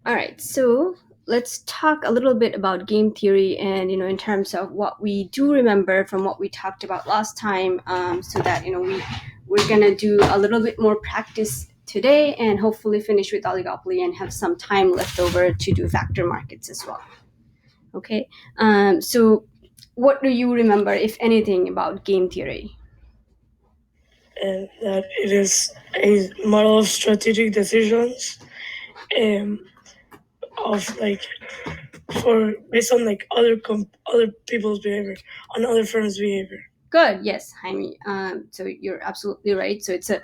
All right, so let's talk a little bit about game theory and, in terms of what we do remember from what we talked about last time, so that, we're going to do a little bit more practice today and hopefully finish with oligopoly and have some time left over to do factor markets as well. Okay, so what do you remember, if anything, about game theory? And that it is a model of strategic decisions, um, of like for based on like other people's behavior, on other firms' behavior. Good. Yes, Jaime. So you're absolutely right. So it's a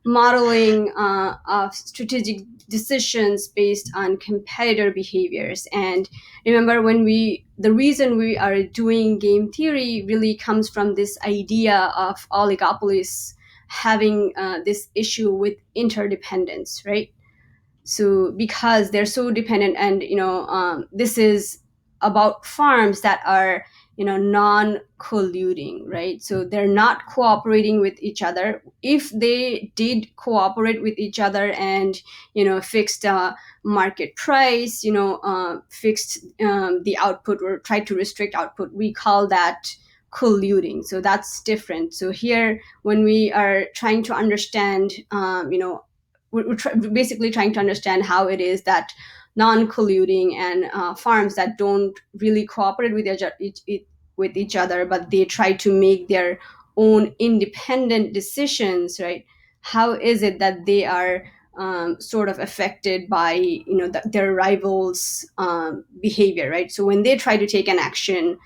modeling of strategic decisions based on competitor behaviors. And remember, the reason we are doing game theory really comes from this idea of oligopolies having this issue with interdependence, right? So because they're so dependent, and this is about farms that are non-colluding, right? So they're not cooperating with each other. If they did cooperate with each other and fixed a market price, fixed the output or tried to restrict output, we call that colluding. So that's different. So here, when we are trying to understand, we're basically trying to understand how it is that non-colluding and farms that don't really cooperate with with each other, but they try to make their own independent decisions, right? How is it that they are sort of affected by their rivals' behavior, right? So when they try to take an action,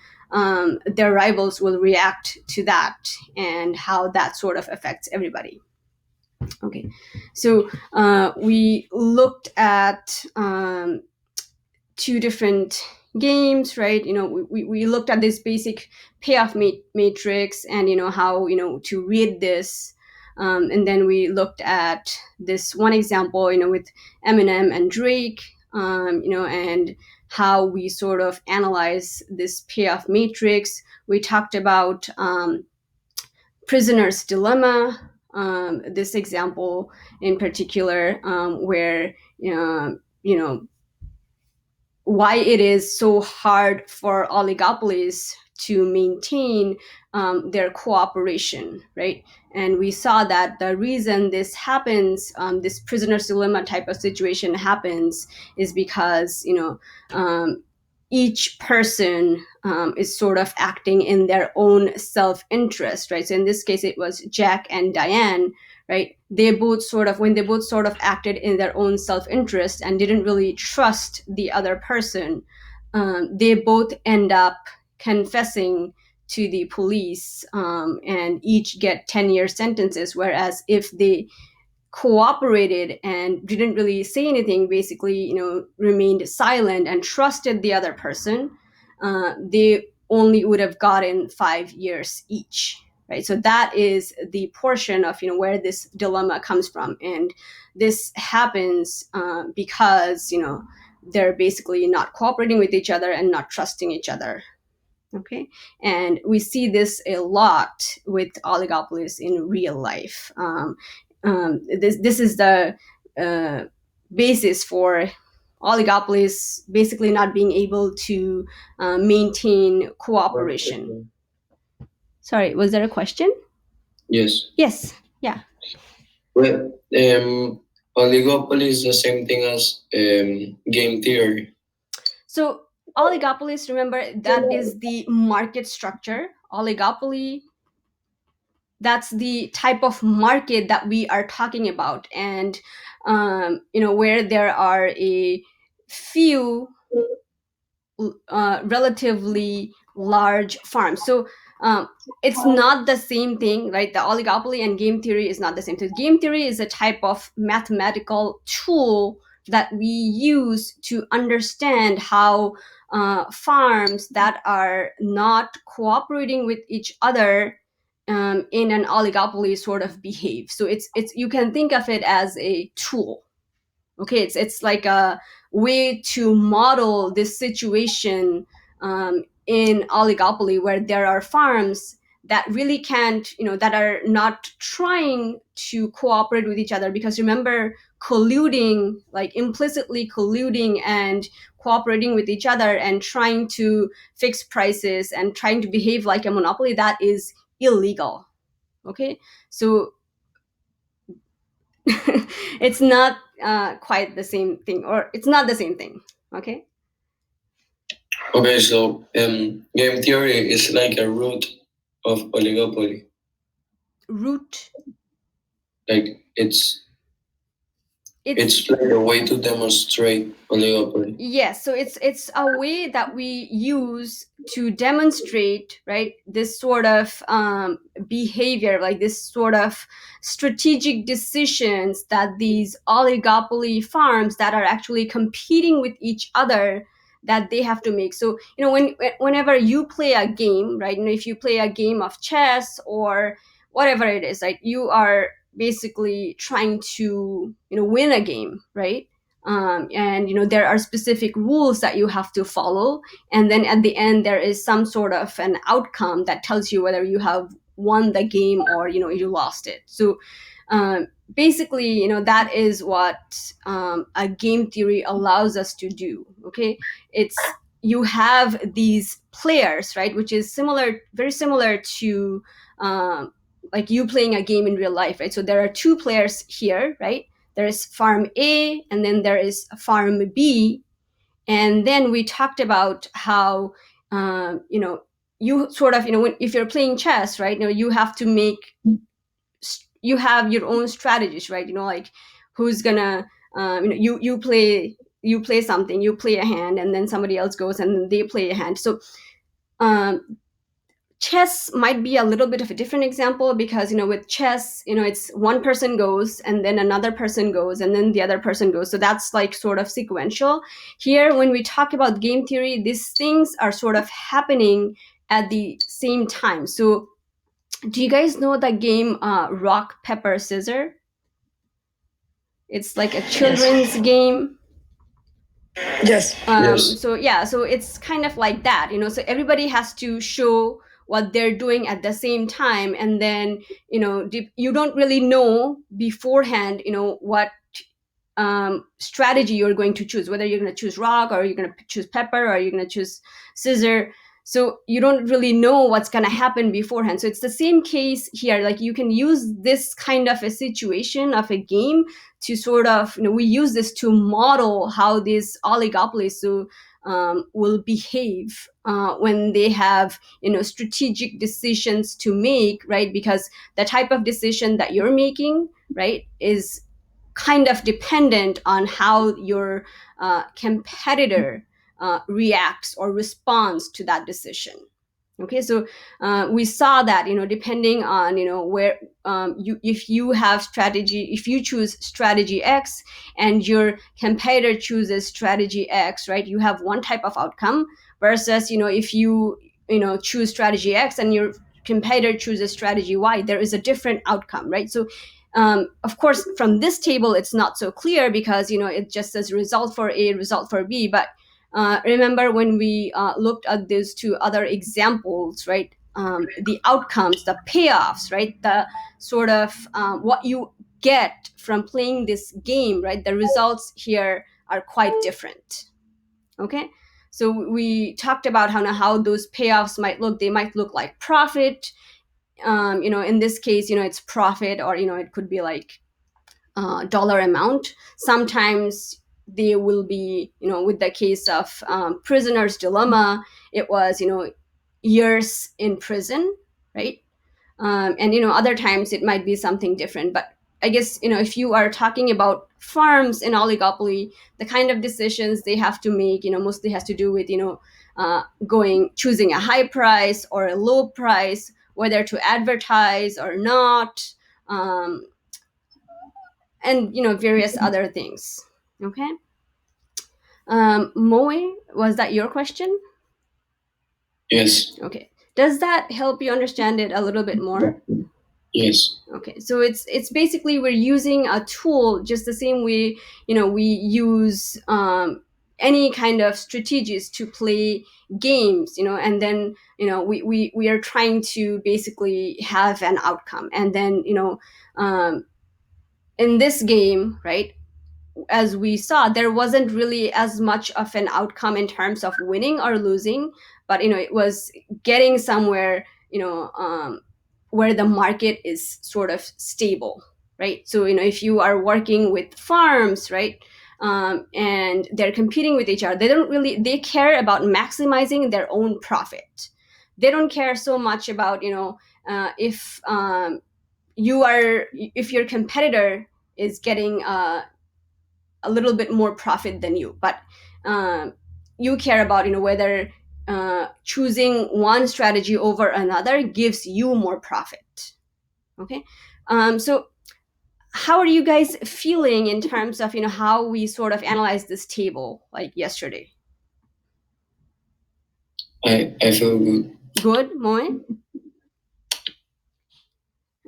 their rivals will react to that, and how that sort of affects everybody. Okay, so we looked at two different games, right? We looked at this basic payoff matrix, and how to read this, and then we looked at this one example, with Eminem and Drake, and how we sort of analyze this payoff matrix. We talked about prisoner's dilemma, this example in particular, where you know why it is so hard for oligopolies to maintain their cooperation, right? And we saw that the reason this happens, this prisoner's dilemma type of situation happens, is because each person is sort of acting in their own self-interest, right? So in this case, it was Jack and Diane, right? They both sort of, when they both sort of acted in their own self-interest and didn't really trust the other person, they both end up confessing to the police, and each get 10-year sentences. Whereas if they cooperated and didn't really say anything, basically, remained silent and trusted the other person, they only would have gotten 5 years each, right? So that is the portion of where this dilemma comes from, and this happens because they're basically not cooperating with each other and not trusting each other. Okay, and we see this a lot with oligopolies in real life. This is the uh, basis for oligopolies basically not being able to maintain cooperation. Sorry, was there a question? Yes. Yes. Yeah. Well, oligopoly is the same thing as game theory. So oligopolies, remember, that is the market structure. Oligopoly, that's the type of market that we are talking about, and where there are a few relatively large farms. So it's not the same thing, right? The oligopoly and game theory is not the same thing. Game theory is a type of mathematical tool that we use to understand how farms that are not cooperating with each other in an oligopoly sort of behave. So it's you can think of it as a tool. Okay, it's like a way to model this situation in oligopoly, where there are farms that really can't, that are not trying to cooperate with each other. Because remember, colluding, like implicitly colluding and cooperating with each other and trying to fix prices and trying to behave like a monopoly, that is illegal. Okay, so it's not quite the same thing, or it's not the same thing. Okay. Okay, so game theory is like a root of oligopoly. Root. Like it's like a way to demonstrate oligopoly. Yes, so it's a way that we use to demonstrate, right, this sort of behavior, like this sort of strategic decisions that these oligopoly farms that are actually competing with each other, that they have to make. So whenever you play a game, right, if you play a game of chess or whatever it is, like you are basically trying to win a game, right? And there are specific rules that you have to follow, and then at the end there is some sort of an outcome that tells you whether you have won the game or you lost it. So basically that is what a game theory allows us to do. Okay, it's you have these players, right, which is very similar to like you playing a game in real life, right? So there are two players here, right? There is farm A and then there is farm B. And then we talked about how, you sort of, if you're playing chess, right, you have to you have your own strategies, right? Like who's gonna, you play something, you play a hand, and then somebody else goes and they play a hand. So chess might be a little bit of a different example, because with chess it's one person goes and then another person goes and then the other person goes, so that's like sort of sequential. Here when we talk about game theory, these things are sort of happening at the same time. So do you guys know the game rock paper scissors? It's like a children's game. Yes. Yes. So yeah, so it's kind of like that, so everybody has to show what they're doing at the same time, and then you don't really know beforehand what strategy you're going to choose, whether you're going to choose rock or you're going to choose pepper or you're going to choose scissor. So you don't really know what's going to happen beforehand. So it's the same case here. Like you can use this kind of a situation of a game to sort of, we use this to model how these oligopolies will behave when they have strategic decisions to make, right? Because the type of decision that you're making, right, is kind of dependent on how your competitor reacts or responds to that decision. Okay, so we saw that depending on where if you have strategy, if you choose strategy X and your competitor chooses strategy X, right, you have one type of outcome, versus if you choose strategy X and your competitor chooses strategy Y, there is a different outcome, right? So of course from this table it's not so clear, because it just says result for A, result for B, but remember when we looked at these two other examples, right? The outcomes, the payoffs, right? The sort of what you get from playing this game, right? The results here are quite different. Okay, so we talked about how those payoffs might look. They might look like profit. In this case, it's profit, or it could be like dollar amount. Sometimes they will be, with the case of Prisoner's Dilemma, it was years in prison, right? And other times it might be something different. But I guess if you are talking about farms in oligopoly, the kind of decisions they have to make mostly has to do with choosing a high price or a low price, whether to advertise or not, and various other things. Okay. Moe, was that your question? Yes. Okay, does that help you understand it a little bit more? Yes. Okay, so it's basically we're using a tool just the same way we use any kind of strategies to play games, and then we are trying to basically have an outcome, and then in this game, right, as we saw, there wasn't really as much of an outcome in terms of winning or losing, but it was getting somewhere, where the market is sort of stable, right? So if you are working with farms, right, and they're competing with each other, they care about maximizing their own profit. They don't care so much about if if your competitor is getting a little bit more profit than you, but you care about whether choosing one strategy over another gives you more profit. Okay. So how are you guys feeling in terms of how we sort of analyze this table like yesterday? I feel good. Good, Moe?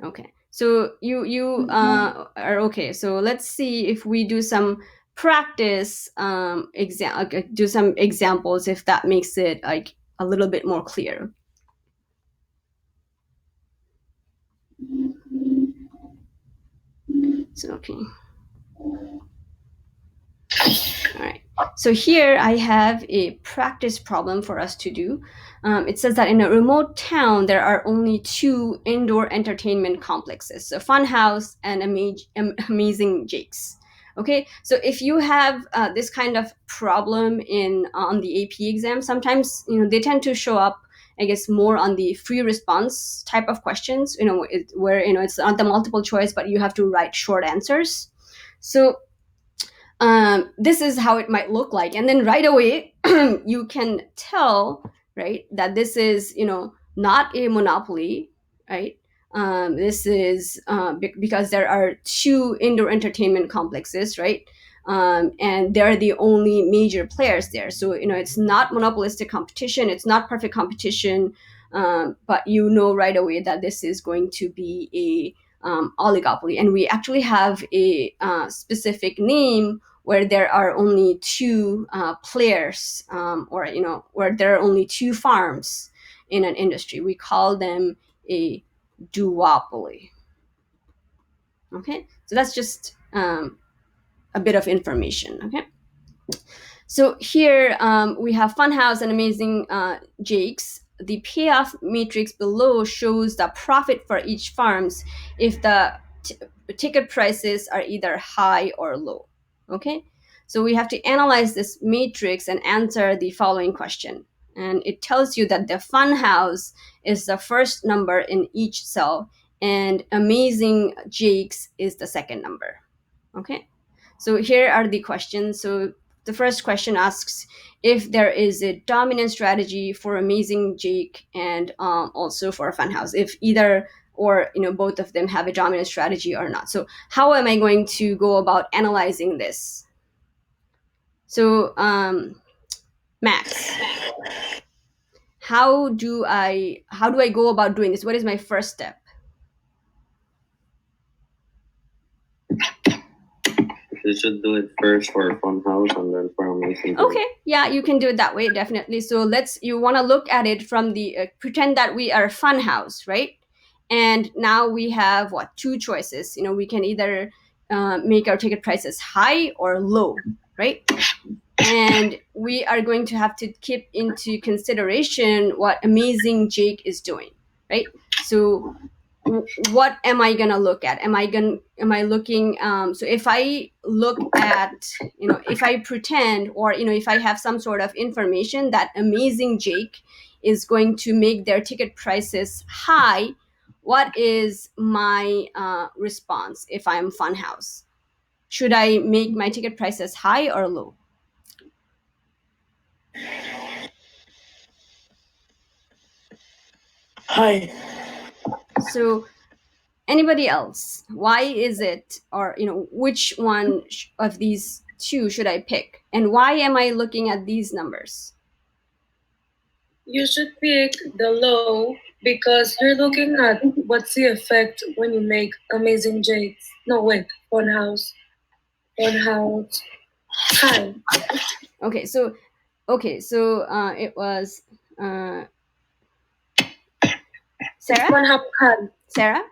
Okay, so you are okay. So let's see if we do some practice do some examples, if that makes it like a little bit more clear. So okay. All right. So here I have a practice problem for us to do. It says that in a remote town, there are only 2 indoor entertainment complexes, so Funhouse and Amazing Jakes. Okay, so if you have this kind of problem on the AP exam, sometimes they tend to show up, I guess, more on the free response type of questions. Where it's not the multiple choice, but you have to write short answers. So this is how it might look like, and then right away you can tell, right, that this is not a monopoly, right? This is because there are 2 indoor entertainment complexes, right? And they're the only major players there, so it's not monopolistic competition, it's not perfect competition, but right away that this is going to be a oligopoly. And we actually have a specific name where there are only 2 players, or where there are only 2 farms in an industry. We call them a duopoly. Okay, so that's just a bit of information. Okay, so here we have Funhouse and Amazing Jakes. The payoff matrix below shows the profit for each farms if the ticket prices are either high or low. Okay, so we have to analyze this matrix and answer the following question. And it tells you that the Funhouse is the first number in each cell, and Amazing Jakes is the second number. Okay, so here are the questions. So the first question asks if there is a dominant strategy for Amazing Jake and also for Funhouse, if either or both of them have a dominant strategy or not. So how am I going to go about analyzing this? So Max, how do I go about doing this? What is my first step? You should do it first for Funhouse and then for Amazing. Okay, yeah, you can do it that way, definitely. So you want to look at it from the pretend that we are Funhouse, right? And now we have 2 choices. We can either make our ticket prices high or low, right? And we are going to have to keep into consideration what Amazing Jake is doing, right? So what am I gonna look at? Am I looking so if I look at if I pretend, or if I have some sort of information that Amazing Jake is going to make their ticket prices high, what is my response if I'm Funhouse? Should I make my ticket prices high or low? High. So anybody else, why is it, or which one of these 2 should I pick, and why am I looking at these numbers? You should pick the low because you're looking at what's the effect when you make Amazing Jakes. No, wait, Funhouse high. Okay, so it was Sarah. Funhouse high. Sarah.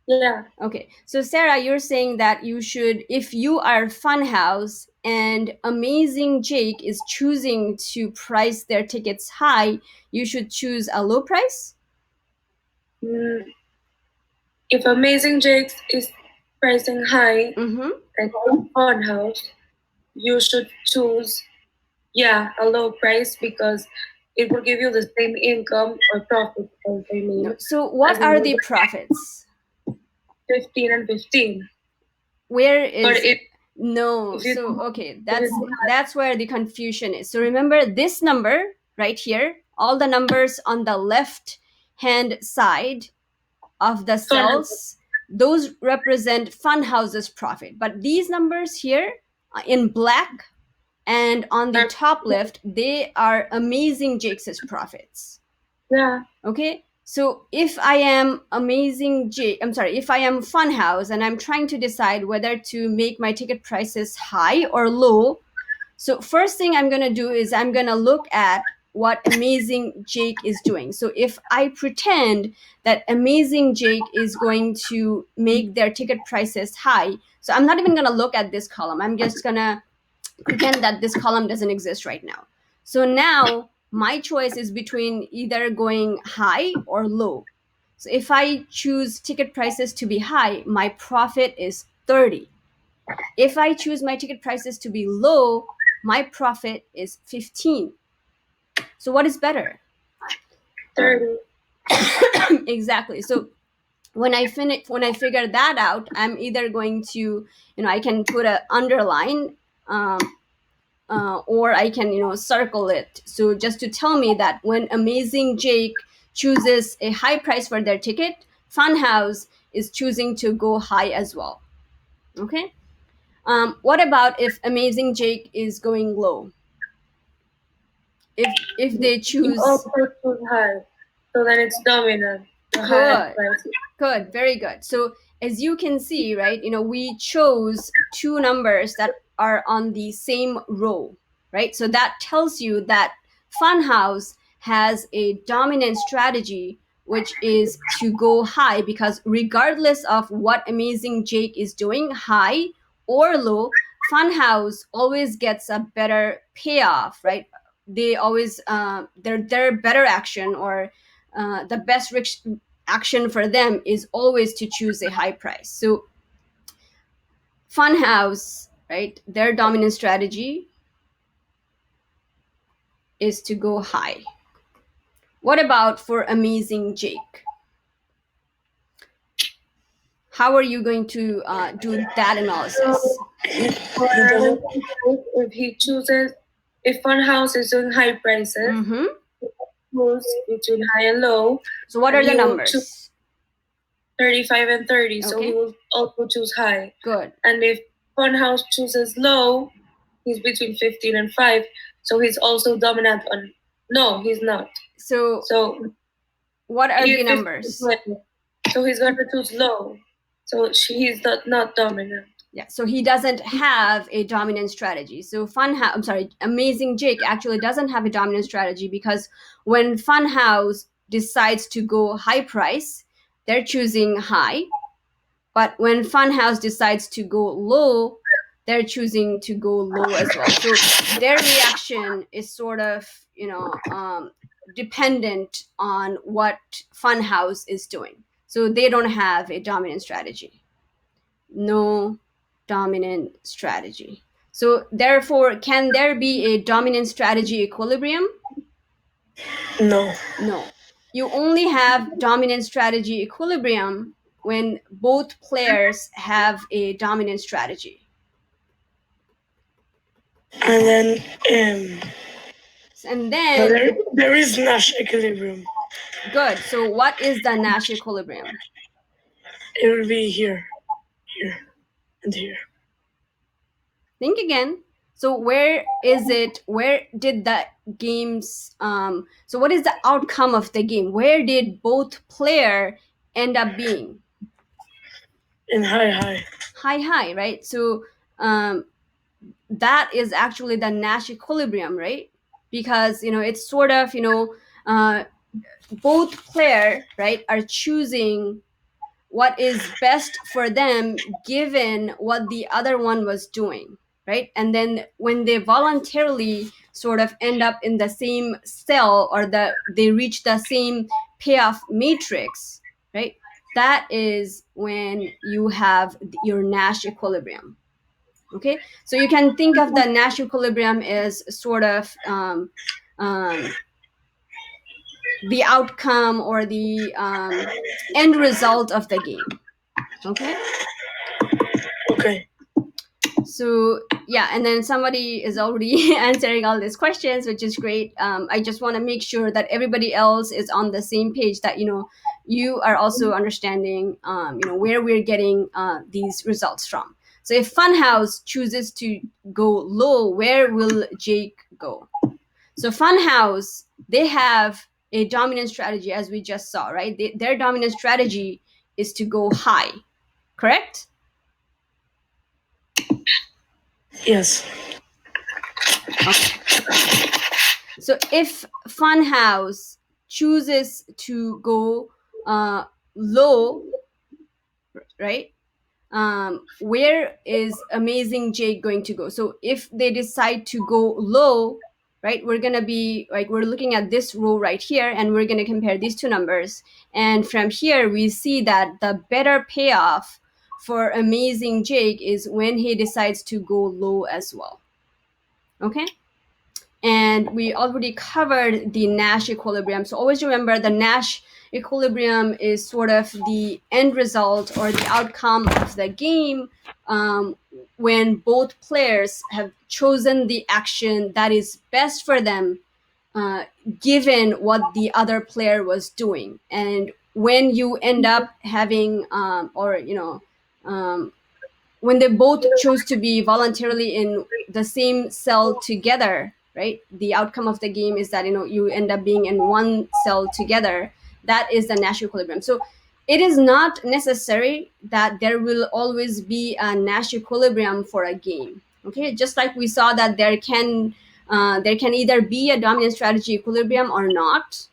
Yeah. Okay, so Sarah, you're saying that you should, if you are Funhouse and Amazing Jake is choosing to price their tickets high, you should choose a low price? Mm, if Amazing Jakes is pricing high Mm-hmm. and Funhouse, you should choose, a low price because it will give you the same income or profit, as I mean, No. So what as in are the profits? 15 and 15. Where But is if no? if you So okay, if it's that's where the confusion is. So remember this number right here, all the numbers on the left hand side of the cells, those represent Funhouse's profit. But these numbers here in black and on the top left, they are Amazing Jake's profits. yeah, Okay, so if I am if I am Funhouse and I'm trying to decide whether to make my ticket prices high or low, so first thing I'm gonna do is I'm gonna look at what Amazing Jake is doing. So if I pretend that Amazing Jake is going to make their ticket prices high, so I'm not even gonna look at this column. I'm just gonna pretend that this column doesn't exist right now. So now my choice is between either going high or low. So if I choose ticket prices to be high, my profit is 30. If I choose my ticket prices to be low, my profit is 15. So what is better? 30. Exactly. So when I figure that out, I'm either going to, I can put a underline, or I can, circle it. So just to tell me that when Amazing Jake chooses a high price for their ticket, Funhouse is choosing to go high as well. Okay. What about if Amazing Jake is going low? If they You choose also choose high, so then it's dominant. The high good, price. good, very good. So as you can see, right, we chose two numbers that are on the same row, right? So that tells you that Funhouse has a dominant strategy, which is to go high, because regardless of what Amazing Jake is doing, high or low, Funhouse always gets a better payoff, right? They always their better action, or the best action for them is always to choose a high price. So Funhouse, right, their dominant strategy is to go high. What about for Amazing Jake? How are you going to do that analysis? If he chooses, if Funhouse is doing high prices, Mm-hmm. choose between high and low. So what are the he will numbers? choose 35 and 30, so Okay. he will also choose high. Good. And if Funhouse chooses low, he's between 15 and 5, so he's also dominant on. No, he's not. So So what are he's the 15 numbers? to 20. So he's going to choose low. So he's not dominant. Yeah, so he doesn't have a dominant strategy. So Amazing Jake actually doesn't have a dominant strategy, because when Funhouse decides to go high price, they're choosing high. But when Funhouse decides to go low, they're choosing to go low as well. So their reaction is sort of, dependent on what Funhouse is doing. So they don't have a dominant strategy. No dominant strategy. So therefore, can there be a dominant strategy equilibrium? No. No. You only have dominant strategy equilibrium when both players have a dominant strategy. And then And then there is Nash equilibrium. good. So what is the Nash equilibrium? It will be here, and here. Think again. So where is it? Where did the games? So what is the outcome of the game? Where did both player end up being? In high. High, right? So that is actually the Nash equilibrium, right? Because it's sort of both player, right, are choosing what is best for them given what the other one was doing, right? And then when they voluntarily sort of end up in the same cell, or they reach the same payoff matrix, right? That is when you have your Nash equilibrium. Okay, so you can think of the Nash equilibrium as sort of the outcome or the end result of the game. Okay. Okay. So yeah, and then somebody is already answering all these questions, which is great. I just want to make sure that everybody else is on the same page, that you are also understanding where we're getting these results from. So if Funhouse chooses to go low, where will Jake go? So Funhouse, they have a dominant strategy, as we just saw, right? Their dominant strategy is to go high, correct? Yes. Okay. So if Funhouse chooses to go low, right? Where is Amazing Jake going to go? So if they decide to go low, right, we're gonna be like, we're looking at this row right here, and we're gonna compare these two numbers. And from here, we see that the better payoff for Amazing Jake is when he decides to go low as well. Okay. And we already covered the Nash equilibrium. So always remember, the Nash equilibrium is sort of the end result or the outcome of the game when both players have chosen the action that is best for them given what the other player was doing. And when you end up having when they both chose to be voluntarily in the same cell together, right? The outcome of the game is that you end up being in one cell together. That is the Nash equilibrium. So it is not necessary that there will always be a Nash equilibrium for a game. Okay, just like we saw that there can either be a dominant strategy equilibrium or not.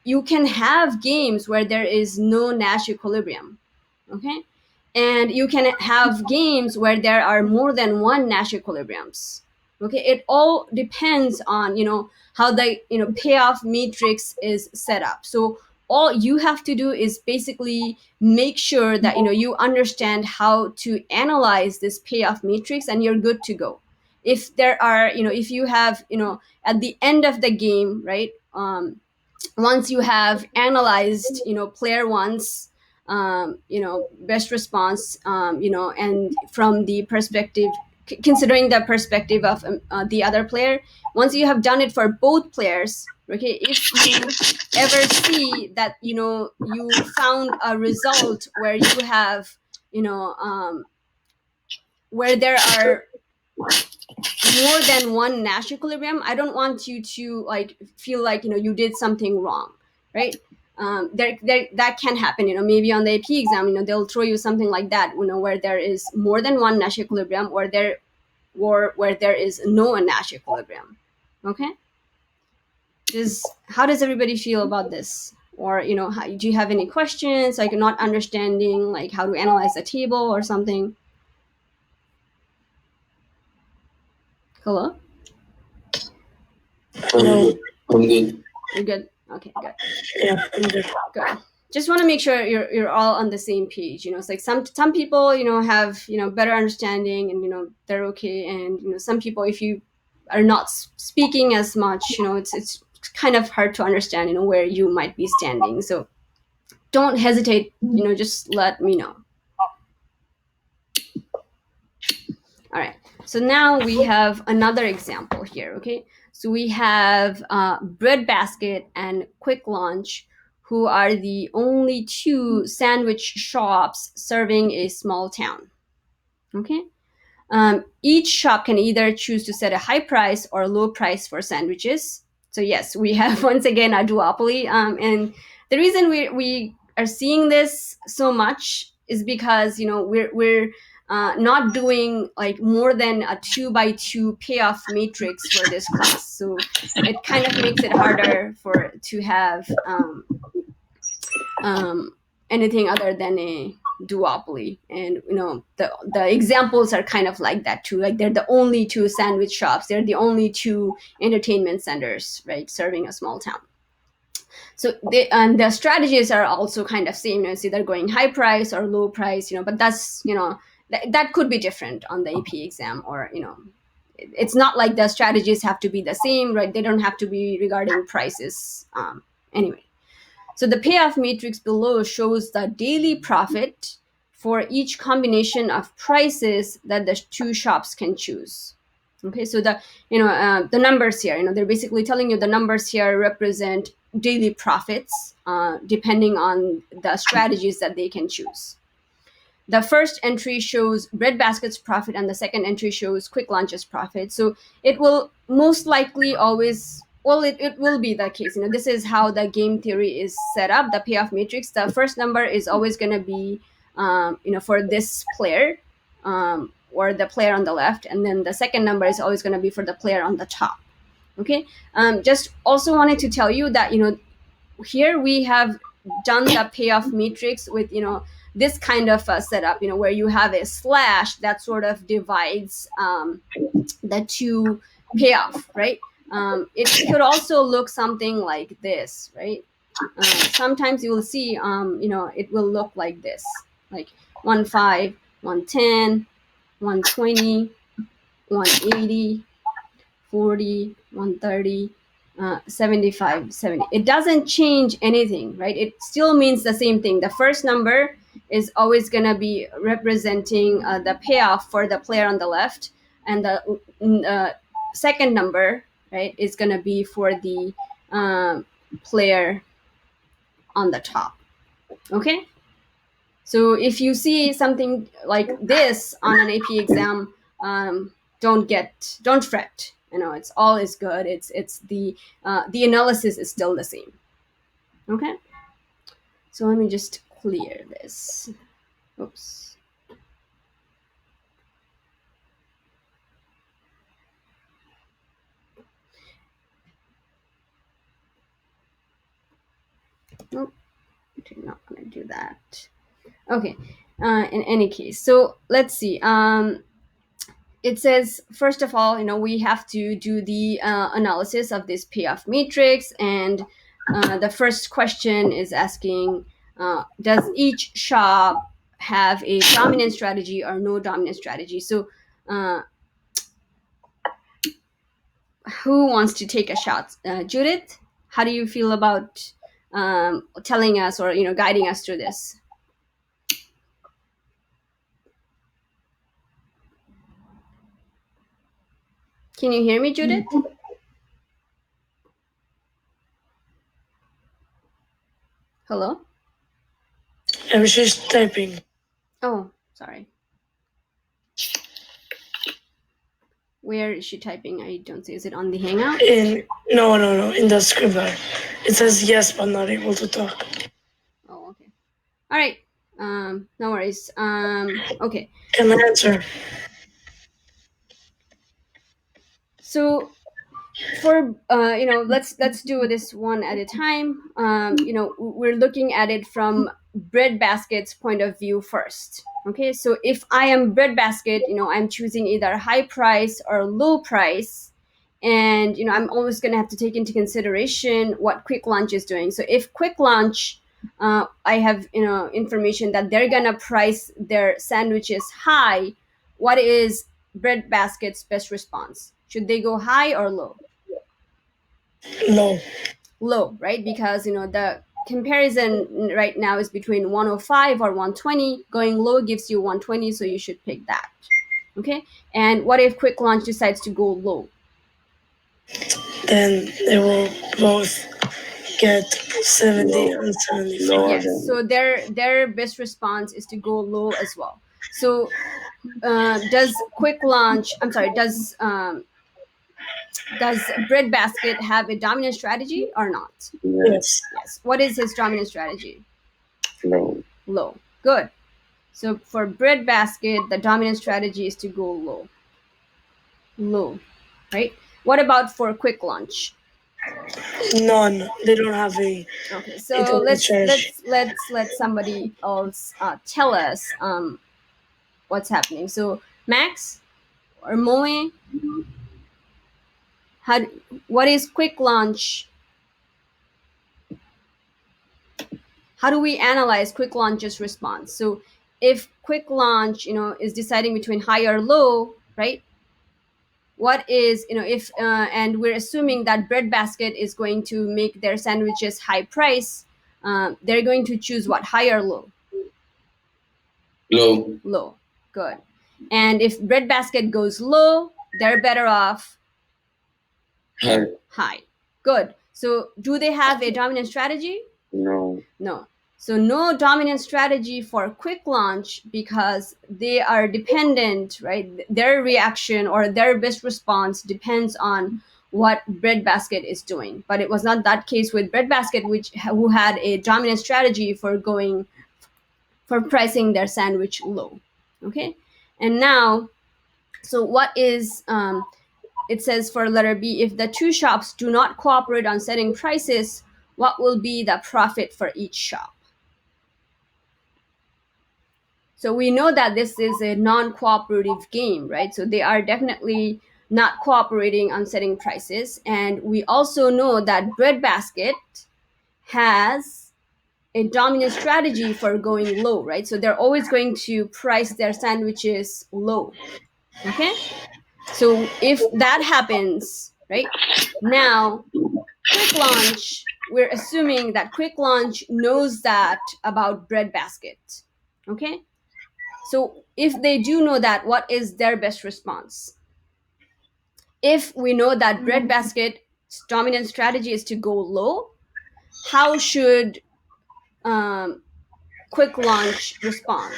You can have games where there is no Nash equilibrium. Okay, and you can have games where there are more than one Nash equilibriums. Okay, it all depends on how the payoff matrix is set up. So all you have to do is basically make sure that you understand how to analyze this payoff matrix, and you're good to go. If there are if you have at the end of the game, right, once you have analyzed player one's best response, and from the perspective, considering the perspective of the other player, once you have done it for both players, okay, if you ever see that you found a result where you have where there are more than one Nash equilibrium, I don't want you to feel like you did something wrong, right? There that can happen. Maybe on the AP exam, they'll throw you something like that. Where there is more than one Nash equilibrium, or where there is no Nash equilibrium. Okay. How does everybody feel about this? Or do you have any questions, like not understanding like how to analyze a table or something? Hello? No. I'm good. You're good? Okay, good. Yeah, I'm good. Good. Just want to make sure you're all on the same page. It's like some people have better understanding, and they're okay, and some people, if you are not speaking as much, it's kind of hard to understand where you might be standing. So don't hesitate, just let me know. All right, so now we have another example here. Okay, so we have Breadbasket and Quick Lunch, who are the only two sandwich shops serving a small town. Okay, each shop can either choose to set a high price or low price for sandwiches. So yes, we have once again a duopoly, and the reason we are seeing this so much is because we're not doing like more than a 2x2 payoff matrix for this class, so it kind of makes it harder to have anything other than a duopoly. And the examples are kind of like that too. Like they're the only two sandwich shops, they're the only two entertainment centers, right, serving a small town. So and the strategies are also kind of same. It's either going high price or low price. But that's that could be different on the AP exam, or it's not like the strategies have to be the same, right? They don't have to be regarding prices. Anyway, so the payoff matrix below shows the daily profit for each combination of prices that the two shops can choose. Okay, so the numbers here, they're basically telling you the numbers here represent daily profits depending on the strategies that they can choose. The first entry shows Breadbasket's profit, and the second entry shows Quick Lunch's profit. So it will most likely always, well, it will be the case. This is how the game theory is set up, the payoff matrix. The first number is always going to be, for this player, or the player on the left, and then the second number is always going to be for the player on the top. Okay. Just also wanted to tell you that here we have done the payoff matrix with this kind of setup, where you have a slash that sort of divides the two payoff, right? It could also look something like this, right? Sometimes you will see it will look like this, like 1 5 110 120 180 40 130 75 70. It doesn't change anything, right? It still means the same thing. The first number is always going to be representing the payoff for the player on the left, and the second number, right, is going to be for the player on the top. Okay, so if you see something like this on an AP exam, don't fret. It's all is good. It's the analysis is still the same. Okay, so let me just clear this. Oops. Nope, I'm not going to do that. Okay, in any case, so let's see. It says, first of all, we have to do the analysis of this payoff matrix. And the first question is asking, does each shop have a dominant strategy or no dominant strategy? So who wants to take a shot? Judith, how do you feel about telling us or guiding us through this? Can you hear me, Judith? Hello? I was just typing. Oh, sorry. Where is she typing? I don't see. Is it on the Hangout? No, in the script bar. It says yes, but not able to talk. Oh, okay. All right. No worries. Okay. Can I answer? So for let's do this one at a time. We're looking at it from Breadbasket's point of view first. Okay, so if I am Breadbasket, I'm choosing either high price or low price, and I'm always going to have to take into consideration what Quick Lunch is doing. So if Quick Lunch, I have information that they're going to price their sandwiches high, what is Breadbasket's best response? Should they go high or low? Low, right? Because the comparison right now is between 105 or 120. Going low gives you 120, so you should pick that. Okay, and what if Quick Lunch decides to go low? Then they will both get 70 and 75. Yes, so their best response is to go low as well. So does Breadbasket have a dominant strategy or not? Yes. What is his dominant strategy? Low. Good. So for Breadbasket, the dominant strategy is to go low, right? What about for Quick Lunch? None. They don't have a Okay, so internet strategy. let's let somebody else tell us what's happening. So Max or Moe, what is quick launch? How do we analyze quick launch's response? So if quick launch, is deciding between high or low, right? What is, if and we're assuming that Breadbasket is going to make their sandwiches high price, they're going to choose what, high or low? Low. Low. Good. And if Breadbasket goes low, they're better off High. high. Good. So do they have a dominant strategy? No. No. So no dominant strategy for quick launch because they are dependent, right? Their reaction or their best response depends on what Breadbasket is doing. But it was not that case with Breadbasket, who had a dominant strategy for pricing their sandwich low. Okay. And now, so what is it says for letter B, if the two shops do not cooperate on setting prices, what will be the profit for each shop? So we know that this is a non-cooperative game, right? So they are definitely not cooperating on setting prices. And we also know that Breadbasket has a dominant strategy for going low, right? So they're always going to price their sandwiches low. Okay? So if that happens, right, now Quick Launch, we're assuming that Quick Launch knows that about Breadbasket. Okay? So if they do know that, what is their best response? If we know that Breadbasket's dominant strategy is to go low, how should Quick Launch respond?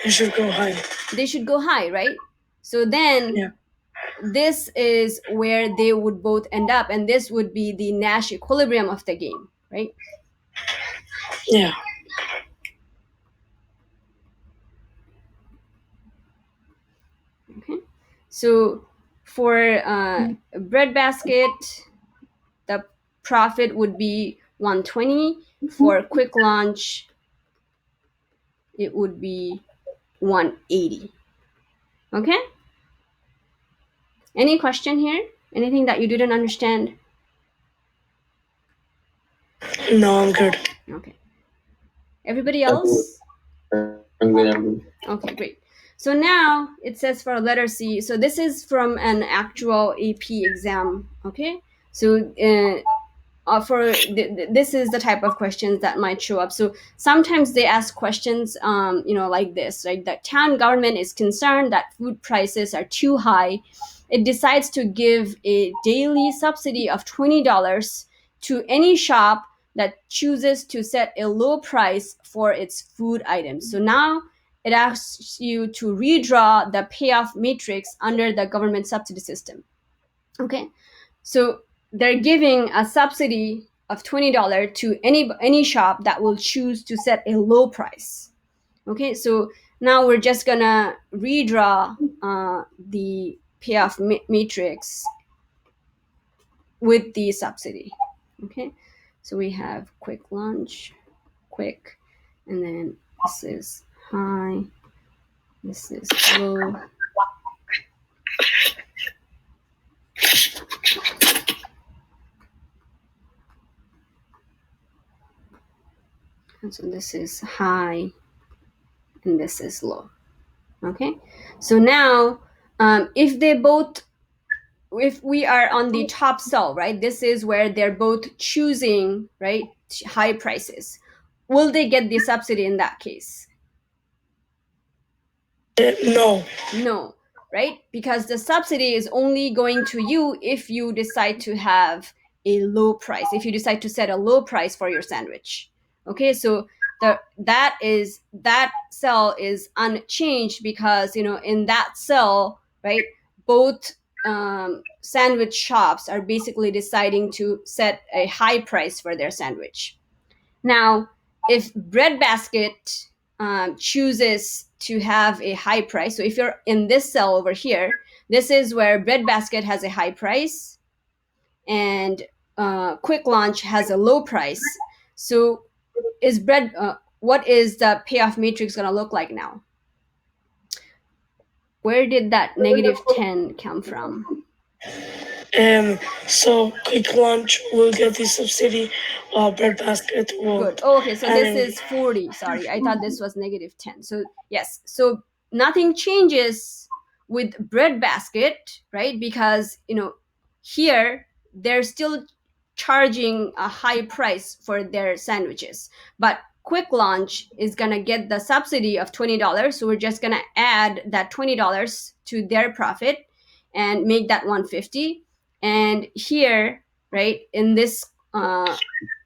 They should go high. They should go high, right? So then Yeah. this is where they would both end up, and this would be the Nash equilibrium of the game, right? Yeah. Okay. So for Breadbasket, the profit would be 120. For Quick Launch, it would be 180. Okay? Any question here? Anything that you didn't understand? No, I'm good. Okay. Everybody else? I'm good. Okay, great. So now it says for letter C. So this is from an actual AP exam. Okay. So this is the type of questions that might show up. So sometimes they ask questions, like this, right? The town government is concerned that food prices are too high. It decides to give a daily subsidy of $20 to any shop that chooses to set a low price for its food items. So now it asks you to redraw the payoff matrix under the government subsidy system. Okay, so they're giving a subsidy of $20 to any shop that will choose to set a low price. Okay, so now we're just gonna redraw the payoff matrix with the subsidy. Okay, so we have Quick Launch, quick, and then this is high, this is low. And so this is high and this is low. Okay, so now if we are on the top cell, right, this is where they're both choosing, right, high prices. Will they get the subsidy in that case? No. No, right? Because the subsidy is only going to you if you decide to have a low price, if you decide to set a low price for your sandwich. Okay, so that cell is unchanged because in that cell, right, both sandwich shops are basically deciding to set a high price for their sandwich. Now, if Breadbasket chooses to have a high price, so if you're in this cell over here, this is where Breadbasket has a high price, and quick launch has a low price. So is bread what is the payoff matrix going to look like now? Where did that negative 10 come from? So quick launch will get the subsidy, while breadbasket will. Good. Oh, okay, so this and- is 40. Sorry, I thought this was negative 10. So yes, so nothing changes with breadbasket, right? Because here they're still charging a high price for their sandwiches, but quick launch is gonna get the subsidy of $20. So we're just gonna add that $20 to their profit and make that 150. And here, right, in this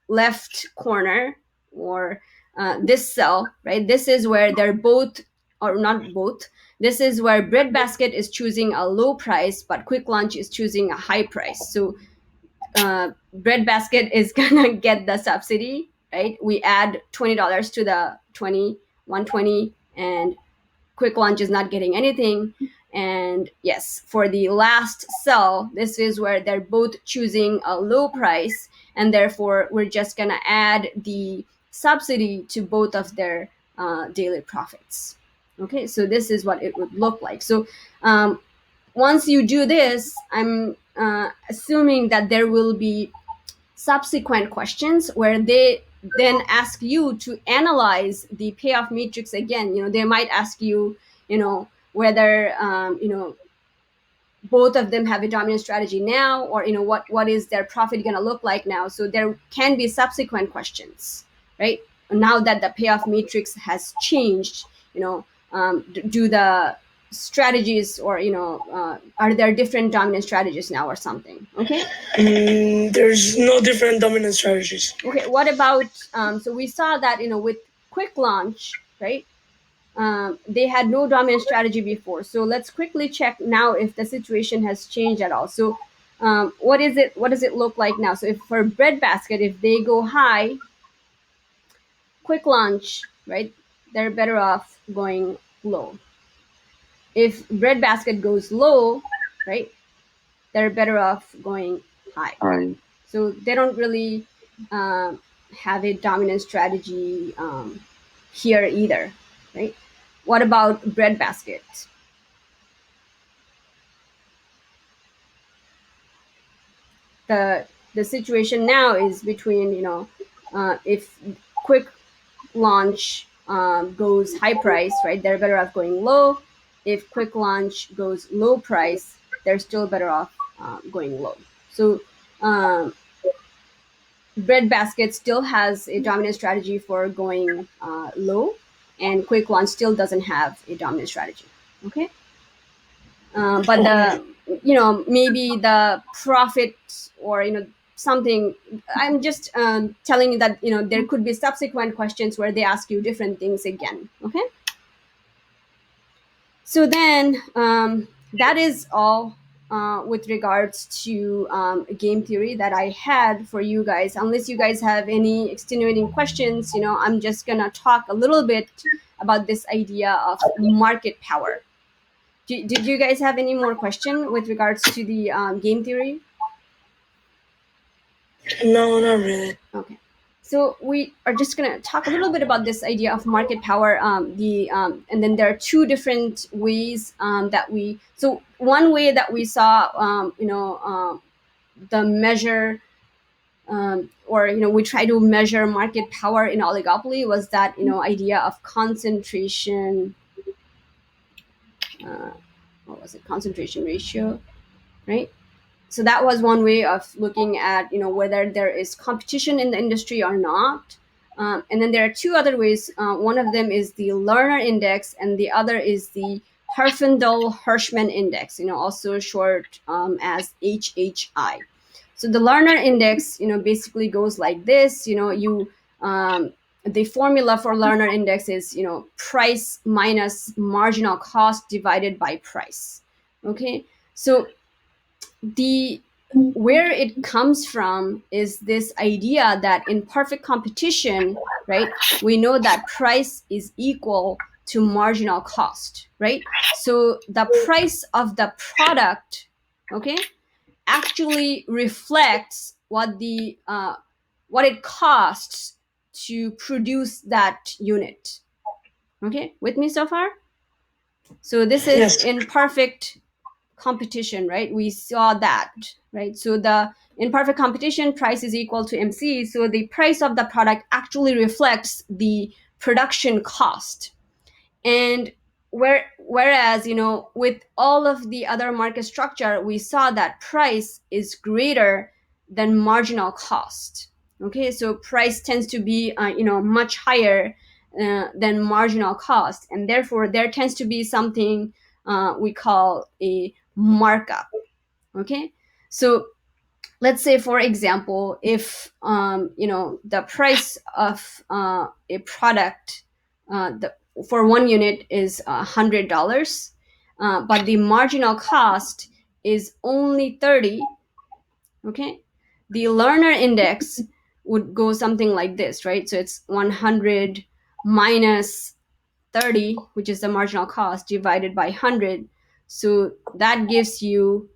left corner, or this cell, right, this is where they're both, or not both, this is where breadbasket is choosing a low price but quick launch is choosing a high price. So breadbasket is gonna get the subsidy, right? We add $20 to the 120, and quick launch is not getting anything. And yes, for the last cell, this is where they're both choosing a low price, and therefore we're just gonna add the subsidy to both of their daily profits. Okay, so this is what it would look like. So once you do this, I'm assuming that there will be subsequent questions where they then ask you to analyze the payoff matrix again. They might ask you, whether both of them have a dominant strategy now, or what is their profit going to look like now. So there can be subsequent questions, right? Now that the payoff matrix has changed, do the strategies, or are there different dominant strategies now or something? Okay. There's no different dominant strategies. Okay, what about so we saw that with quick launch, right, they had no dominant strategy before. So let's quickly check now if the situation has changed at all. So what does it look like now? So if for breadbasket, if they go high, quick launch, right, they're better off going low. If breadbasket goes low, right, they're better off going high. Hi. So they don't really have a dominant strategy here either, right? What about breadbasket? The situation now is between if quick launch goes high price, right, they're better off going low. If quick launch goes low price, they're still better off going low. So breadbasket still has a dominant strategy for going low, and quick launch still doesn't have a dominant strategy. Okay. But the maybe the profit, or something, I'm just telling you that there could be subsequent questions where they ask you different things again. Okay. So then that is all with regards to game theory that I had for you guys. Unless you guys have any extenuating questions, I'm just gonna talk a little bit about this idea of market power. Did you guys have any more question with regards to the game theory? No, not really. Okay. So we are just going to talk a little bit about this idea of market power. And then there are two different ways that we. So one way that we saw, the measure, or we try to measure market power in oligopoly was that idea of concentration. What was it? Concentration ratio, right? So that was one way of looking at whether there is competition in the industry or not. And then there are two other ways. One of them is the Lerner index, and the other is the Herfindahl-Hirschman index, also short as HHI. So the Lerner index basically goes like this. The formula for Lerner index is price minus marginal cost divided by price. Okay, so where it comes from is this idea that in perfect competition, right, we know that price is equal to marginal cost, right? So the price of the product, okay, actually reflects what it costs to produce that unit. Okay, with me so far? So this is Yes. in perfect competition, right? We saw that, right? So in perfect competition, price is equal to MC. So the price of the product actually reflects the production cost. And whereas, with all of the other market structure, we saw that price is greater than marginal cost. Okay, so price tends to be much higher than marginal cost, and therefore there tends to be something we call a markup. Okay, so let's say, for example, if the price of a product for one unit is $100, but the marginal cost is only 30. Okay, the learner index would go something like this, right? So it's 100 minus 30, which is the marginal cost, divided by 100. So that gives you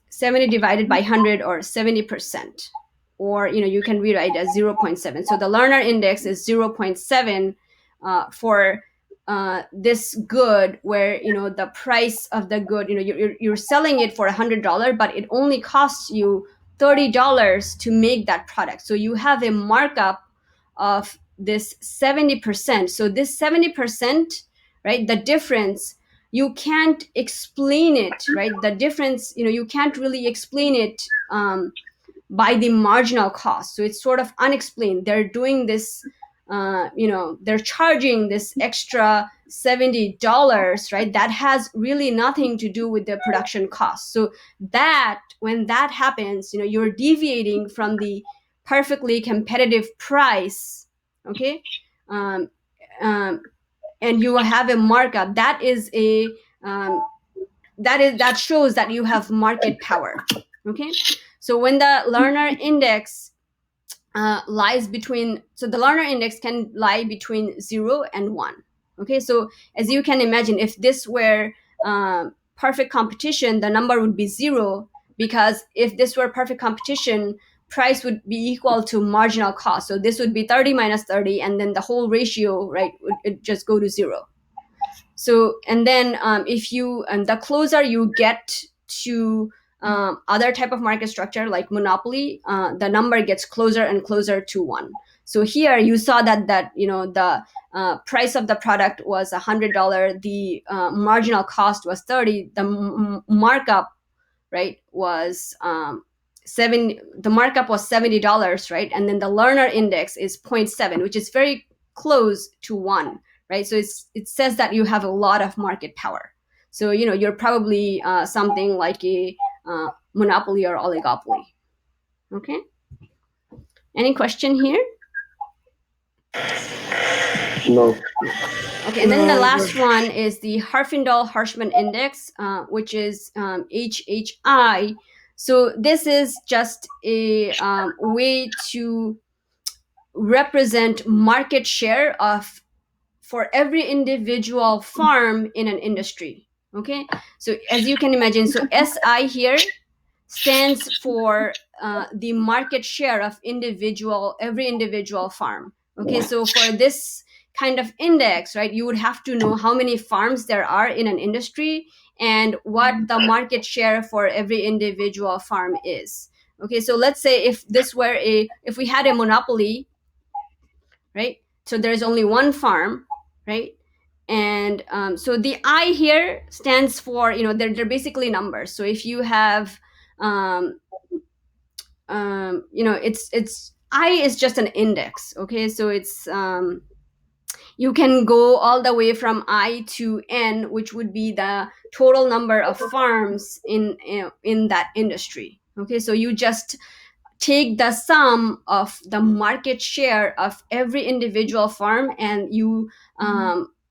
70 divided by 100, or 70%. Or you can rewrite as 0.7. So the learner index is 0.7 for this good, where the price of the good, you're selling it for $100, but it only costs you $30 to make that product. So you have a markup of this 70%. So this 70%, right, the difference, you can't explain it, right? The difference, you can't really explain it by the marginal cost. So it's sort of unexplained. They're doing this, they're charging this extra $70, right? That has really nothing to do with the production cost. So that when that happens, you're deviating from the perfectly competitive price. Okay, um, um, and you have a markup that is that shows that you have market power. Okay, so when the learner index lies between, so the learner index can lie between 0 and 1. Okay, so as you can imagine, if this were perfect competition, the number would be 0, because if this were perfect competition, price would be equal to marginal cost. So this would be 30 minus 30, and then the whole ratio, right, would just go to 0. So, and then if you, and the closer you get to other type of market structure like monopoly, the number gets closer and closer to 1. So here you saw that the price of the product was $100, the marginal cost was 30, the markup, right, was 7, the markup was $70, right? And then the learner index is 0.7, which is very close to 1, right? So it says that you have a lot of market power. So you're probably something like a monopoly or oligopoly. Okay, any question here? No. Okay, and then the last one is the Herfindahl-Hirschman index, which is HHI. So this is just a way to represent market share for every individual farm in an industry. Okay, so as you can imagine, so SI here stands for the market share of every individual farm. Okay, so for this kind of index, right, you would have to know how many farms there are in an industry and what the market share for every individual farm is. Okay, so let's say if we had a monopoly, right, so there's only one farm, right, and so the I here stands for, they're basically numbers. So if you have it's I is just an index. Okay, so it's you can go all the way from I to N, which would be the total number of farms in that industry. Okay, so you just take the sum of the market share of every individual farm and you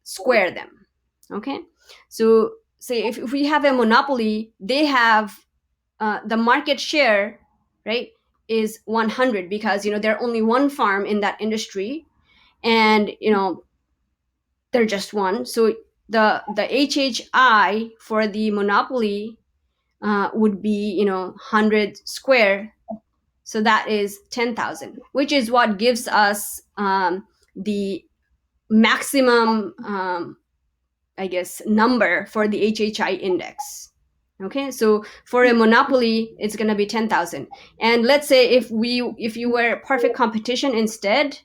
square them. Okay, so say if we have a monopoly, they have the market share, right, is 100, because they're only one farm in that industry, and they're just one. So the HHI for the monopoly would be 100 square. So that is 10,000, which is what gives us the maximum, I guess, number for the HHI index. Okay, so for a monopoly, it's going to be 10,000. And let's say if you were perfect competition instead,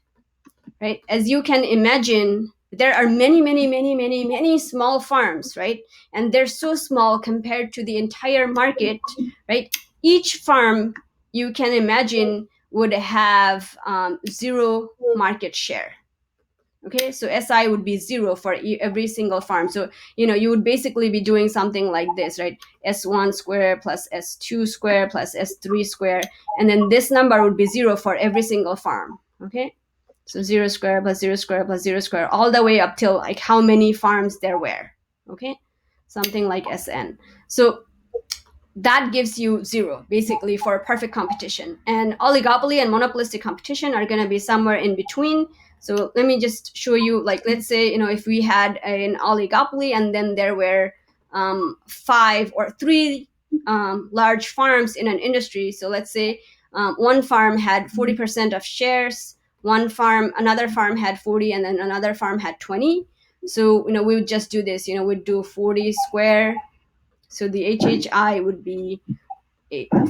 right? As you can imagine, there are many small farms, right? And they're so small compared to the entire market, right? Each farm, you can imagine, would have 0 market share. Okay, so SI would be 0 for every single farm. So you would basically be doing something like this, right? S1 square plus S2 square plus S3 square, and then this number would be 0 for every single farm. Okay, so 0 square plus 0 square plus 0 square, all the way up till like how many farms there were. Okay, something like SN. So that gives you 0 basically for perfect competition. And oligopoly and monopolistic competition are going to be somewhere in between. So let me just show you, like, let's say if we had an oligopoly and then there were 5 or 3 large farms in an industry. So let's say one farm had 40% of shares, another farm had 40, and then another farm had 20. So we would just do this, we'd do 40 square. So the HHI would be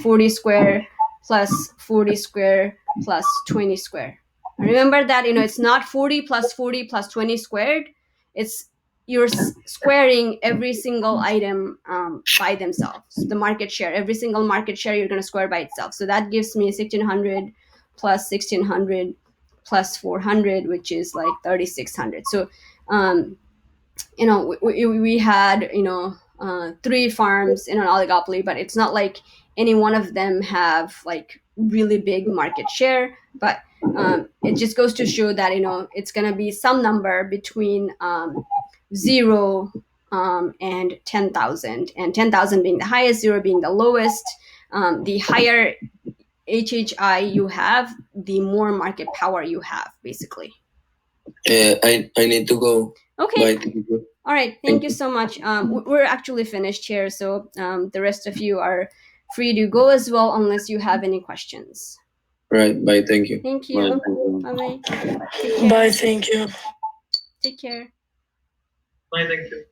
40 square plus 40 square plus 20 square. Remember that it's not 40 plus 40 plus 20 squared. It's you're squaring every single item by themselves. The market share, every single market share, you're going to square by itself. So that gives me 1600 plus 1600 plus 400, which is like 3600. So we had 3 farms in an oligopoly, but it's not like any one of them have like really big market share. But it just goes to show that it's going to be some number between 0 and 10,000, and 10,000 being the highest, 0 being the lowest. The higher HHI you have, the more market power you have, basically. I need to go. Okay. Bye. All right. Thank you so much. We're actually finished here, so the rest of you are free to go as well, unless you have any questions. Right. Bye. Thank you. Thank you. Bye. Bye. Take care. Bye, thank you. Take care. Bye, thank you.